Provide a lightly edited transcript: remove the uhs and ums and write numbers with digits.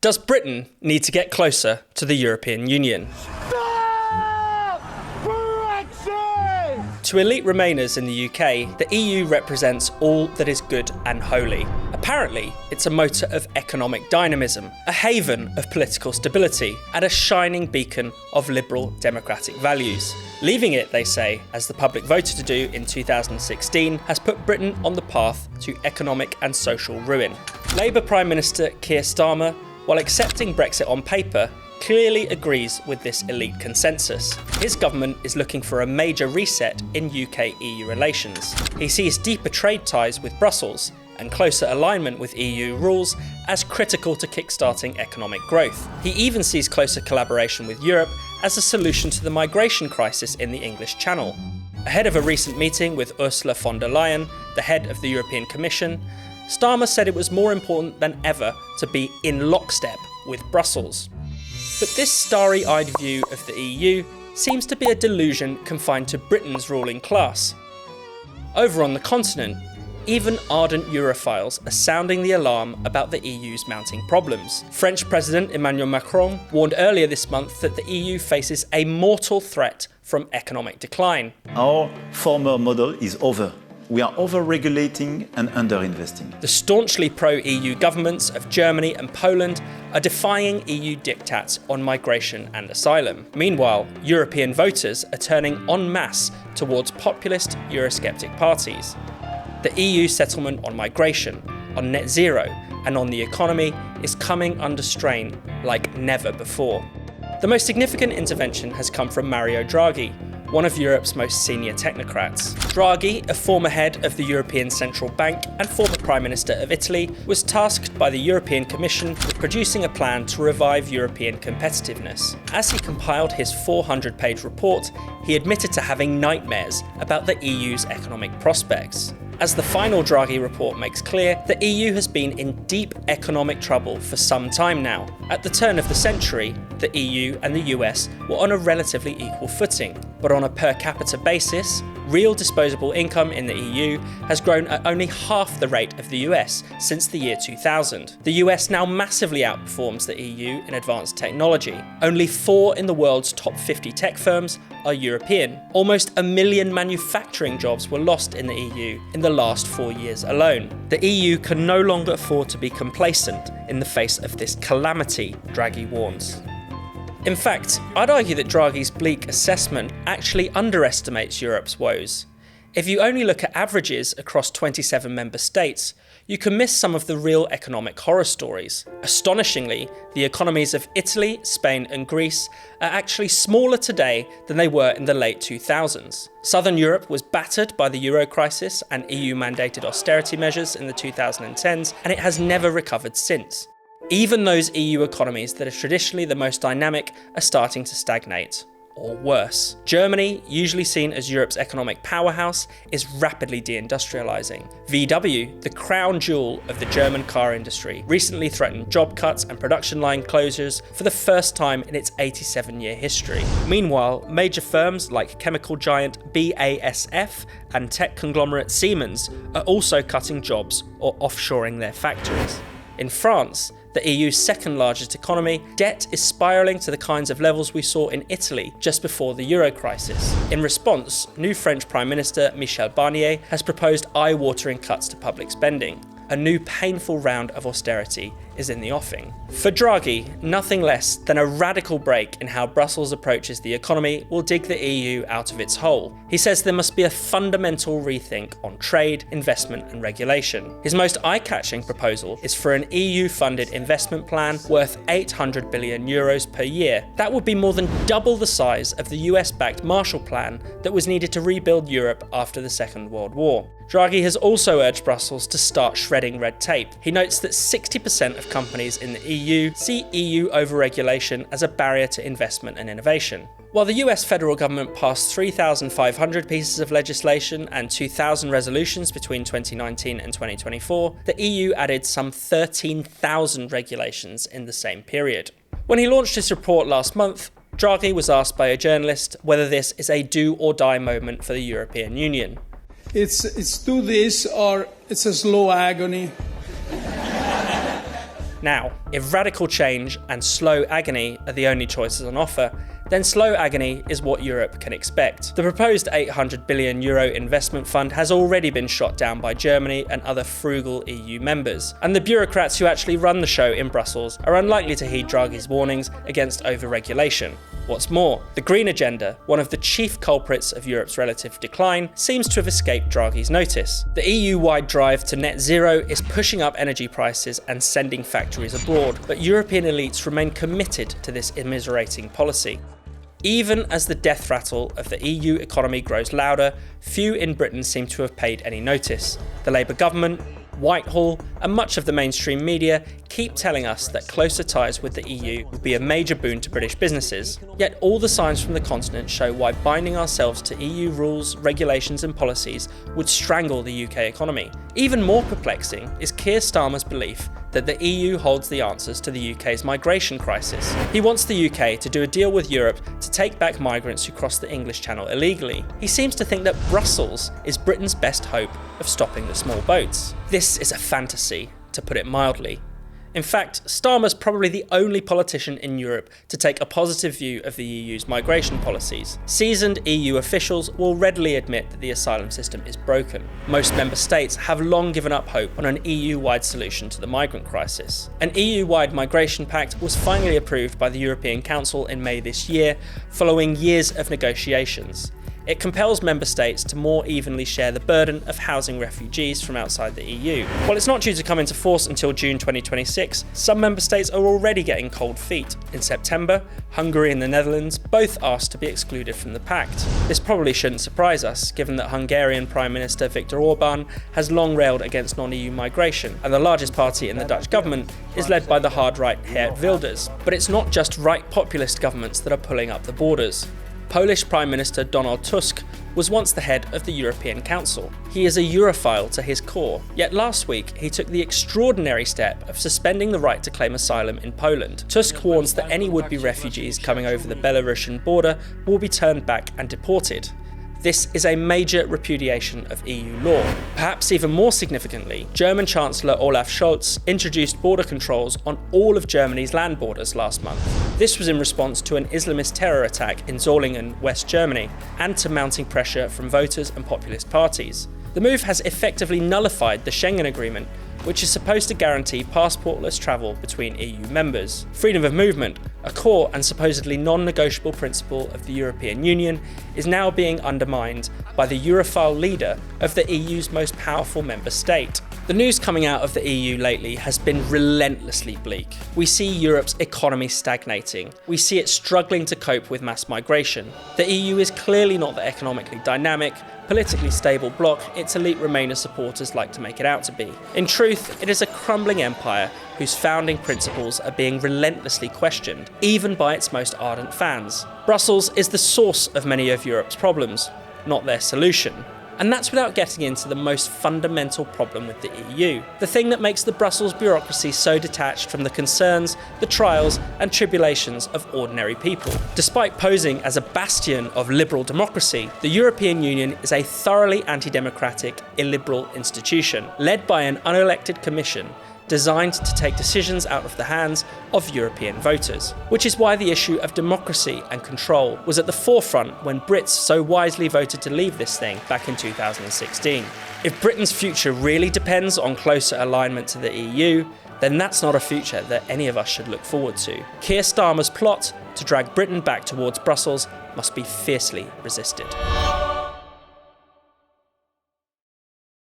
Does Britain need to get closer to the European Union? Stop Brexit! To elite Remainers in the UK, the EU represents all that is good and holy. Apparently, it's a motor of economic dynamism, a haven of political stability, and a shining beacon of liberal democratic values. Leaving it, they say, as the public voted to do in 2016, has put Britain on the path to economic and social ruin. Labour Prime Minister Keir Starmer, while accepting Brexit on paper, clearly agrees with this elite consensus. His government is looking for a major reset in UK-EU relations. He sees deeper trade ties with Brussels and closer alignment with EU rules as critical to kickstarting economic growth. He even sees closer collaboration with Europe as a solution to the migration crisis in the English Channel. Ahead of a recent meeting with Ursula von der Leyen, the head of the European Commission, Starmer said it was more important than ever to be in lockstep with Brussels. But this starry-eyed view of the EU seems to be a delusion confined to Britain's ruling class. Over on the continent, even ardent Europhiles are sounding the alarm about the EU's mounting problems. French President Emmanuel Macron warned earlier this month that the EU faces a mortal threat from economic decline. Our former model is over. We are over-regulating and under-investing. The staunchly pro-EU governments of Germany and Poland are defying EU diktats on migration and asylum. Meanwhile, European voters are turning en masse towards populist Eurosceptic parties. The EU settlement on migration, on net zero, and on the economy is coming under strain like never before. The most significant intervention has come from Mario Draghi, one of Europe's most senior technocrats. Draghi, a former head of the European Central Bank and former Prime Minister of Italy, was tasked by the European Commission with producing a plan to revive European competitiveness. As he compiled his 400-page report, he admitted to having nightmares about the EU's economic prospects. As the final Draghi report makes clear, the EU has been in deep economic trouble for some time now. At the turn of the century, the EU and the US were on a relatively equal footing, but on a per capita basis, real disposable income in the EU has grown at only half the rate of the US since the year 2000. The US now massively outperforms the EU in advanced technology. Only 4 in the world's top 50 tech firms are European. Almost 1 million manufacturing jobs were lost in the EU in the last 4 years alone. The EU can no longer afford to be complacent in the face of this calamity, Draghi warns. In fact, I'd argue that Draghi's bleak assessment actually underestimates Europe's woes. If you only look at averages across 27 member states, you can miss some of the real economic horror stories. Astonishingly, the economies of Italy, Spain and Greece are actually smaller today than they were in the late 2000s. Southern Europe was battered by the euro crisis and EU-mandated austerity measures in the 2010s, and it has never recovered since. Even those EU economies that are traditionally the most dynamic are starting to stagnate. Or worse. Germany, usually seen as Europe's economic powerhouse, is rapidly deindustrialising. VW, the crown jewel of the German car industry, recently threatened job cuts and production line closures for the first time in its 87-year history. Meanwhile, major firms like chemical giant BASF and tech conglomerate Siemens are also cutting jobs or offshoring their factories. In France, the EU's second largest economy, debt is spiralling to the kinds of levels we saw in Italy just before the euro crisis. In response, new French Prime Minister Michel Barnier has proposed eye-watering cuts to public spending. A new painful round of austerity is in the offing. For Draghi, nothing less than a radical break in how Brussels approaches the economy will dig the EU out of its hole. He says there must be a fundamental rethink on trade, investment and regulation. His most eye-catching proposal is for an EU-funded investment plan worth €800 billion per year. That would be more than double the size of the US-backed Marshall Plan that was needed to rebuild Europe after the Second World War. Draghi has also urged Brussels to start shredding red tape. He notes that 60% of companies in the EU see EU overregulation as a barrier to investment and innovation. While the US federal government passed 3,500 pieces of legislation and 2,000 resolutions between 2019 and 2024, the EU added some 13,000 regulations in the same period. When he launched his report last month, Draghi was asked by a journalist whether this is a do or die moment for the European Union. It's do this or it's a slow agony. Now, if radical change and slow agony are the only choices on offer, then slow agony is what Europe can expect. The proposed €800 billion investment fund has already been shot down by Germany and other frugal EU members, and the bureaucrats who actually run the show in Brussels are unlikely to heed Draghi's warnings against over-regulation. What's more, the green agenda, one of the chief culprits of Europe's relative decline, seems to have escaped Draghi's notice. The EU-wide drive to net zero is pushing up energy prices and sending factories abroad, but European elites remain committed to this immiserating policy. Even as the death rattle of the EU economy grows louder, few in Britain seem to have paid any notice. The Labour government, Whitehall, and much of the mainstream media keep telling us that closer ties with the EU would be a major boon to British businesses. Yet all the signs from the continent show why binding ourselves to EU rules, regulations and policies would strangle the UK economy. Even more perplexing is Keir Starmer's belief that the EU holds the answers to the UK's migration crisis. He wants the UK to do a deal with Europe to take back migrants who cross the English Channel illegally. He seems to think that Brussels is Britain's best hope of stopping the small boats. This is a fantasy, to put it mildly. In fact, Starmer's probably the only politician in Europe to take a positive view of the EU's migration policies. Seasoned EU officials will readily admit that the asylum system is broken. Most member states have long given up hope on an EU-wide solution to the migrant crisis. An EU-wide migration pact was finally approved by the European Council in May this year, following years of negotiations. It compels member states to more evenly share the burden of housing refugees from outside the EU. While it's not due to come into force until June 2026, some member states are already getting cold feet. In September, Hungary and the Netherlands both asked to be excluded from the pact. This probably shouldn't surprise us, given that Hungarian Prime Minister Viktor Orban has long railed against non-EU migration, and the largest party in the Dutch government is led by the hard-right Geert Wilders. But it's not just right populist governments that are pulling up the borders. Polish Prime Minister Donald Tusk was once the head of the European Council. He is a Europhile to his core, yet last week he took the extraordinary step of suspending the right to claim asylum in Poland. Tusk warns that any would-be refugees coming over the Belarusian border will be turned back and deported. This is a major repudiation of EU law. Perhaps even more significantly, German Chancellor Olaf Scholz introduced border controls on all of Germany's land borders last month. This was in response to an Islamist terror attack in Solingen, West Germany, and to mounting pressure from voters and populist parties. The move has effectively nullified the Schengen Agreement, which is supposed to guarantee passportless travel between EU members. Freedom of movement, a core and supposedly non-negotiable principle of the European Union, is now being undermined by the Europhile leader of the EU's most powerful member state. The news coming out of the EU lately has been relentlessly bleak. We see Europe's economy stagnating. We see it struggling to cope with mass migration. The EU is clearly not the economically dynamic, politically stable bloc its elite Remainer supporters like to make it out to be. In truth, it is a crumbling empire whose founding principles are being relentlessly questioned, even by its most ardent fans. Brussels is the source of many of Europe's problems, not their solution. And that's without getting into the most fundamental problem with the EU, the thing that makes the Brussels bureaucracy so detached from the concerns, the trials and tribulations of ordinary people. Despite posing as a bastion of liberal democracy, the European Union is a thoroughly anti-democratic, illiberal institution, led by an unelected commission designed to take decisions out of the hands of European voters. Which is why the issue of democracy and control was at the forefront when Brits so wisely voted to leave this thing back in 2016. If Britain's future really depends on closer alignment to the EU, then that's not a future that any of us should look forward to. Keir Starmer's plot to drag Britain back towards Brussels must be fiercely resisted.